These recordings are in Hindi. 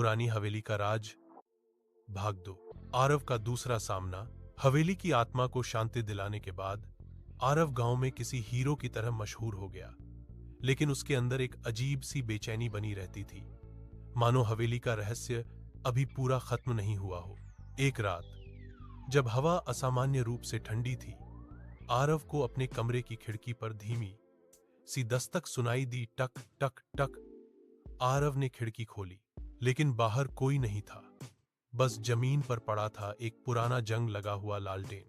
पुरानी हवेली का राज, भाग 2। आरव का दूसरा सामना। हवेली की आत्मा को शांति दिलाने के बाद आरव गांव में किसी हीरो की तरह मशहूर हो गया, लेकिन उसके अंदर एक अजीब सी बेचैनी बनी रहती थी, मानो हवेली का रहस्य अभी पूरा खत्म नहीं हुआ हो। एक रात जब हवा असामान्य रूप से ठंडी थी, आरव को अपने कमरे की खिड़की पर धीमी सी दस्तक सुनाई दी। टक टक टक। आरव ने खिड़की खोली, लेकिन बाहर कोई नहीं था। बस जमीन पर पड़ा था एक पुराना जंग लगा हुआ लालटेन।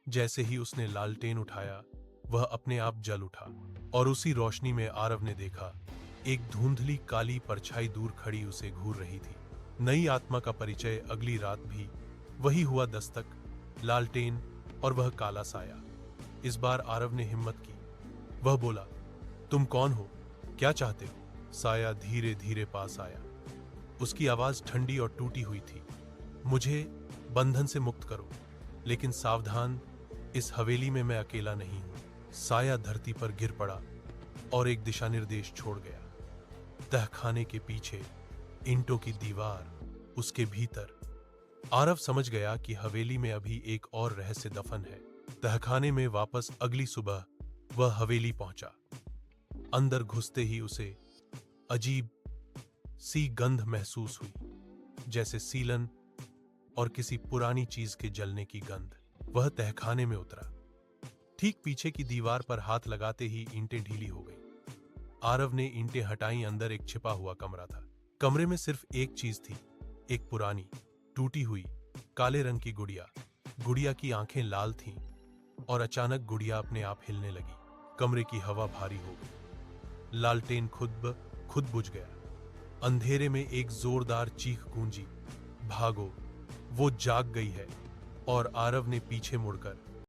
जैसे ही उसने लालटेन उठाया, वह अपने आप जल उठा, और उसी रोशनी में आरव ने देखा एक धुंधली काली परछाई दूर खड़ी उसे घूर रही थी। नई आत्मा का परिचय अगली रात भी वही हुआ। दस्तक, लालटेन और वह काला साया। इस बार आरव ने हिम्मत की। वह बोला, तुम कौन हो? क्या चाहते हो? साया धीरे धीरे पास आया। उसकी आवाज ठंडी और टूटी हुई थी। मुझे बंधन से मुक्त करो, लेकिन सावधान, इस हवेली में मैं अकेला नहीं हूं। साया धरती पर गिर पड़ा और एक दिशा निर्देश छोड़ गया। तहखाने के पीछे ईंटों की दीवार, उसके भीतर। आरव समझ गया कि हवेली में अभी एक और रहस्य दफन है। तहखाने में वापस अगली सुबह वह हवेली पहुंचा। अंदर घुसते ही उसे अजीब सी गंध महसूस हुई, जैसे सीलन और किसी पुरानी चीज के जलने की गंध। वह तहखाने में उतरा। ठीक पीछे की दीवार पर हाथ लगाते ही ईंटें ढीली हो गई। आरव ने ईंटें हटाई। अंदर एक छिपा हुआ कमरा था। कमरे में सिर्फ एक चीज थी, एक पुरानी टूटी हुई काले रंग की गुड़िया। गुड़िया की आंखें लाल थीं, और अचानक गुड़िया अपने आप हिलने लगी। कमरे की हवा भारी हो गई। लालटेन खुद बुझ गया। अंधेरे में एक जोरदार चीख गूंजी, भागो, वो जाग गई है। और आरव ने पीछे मुड़कर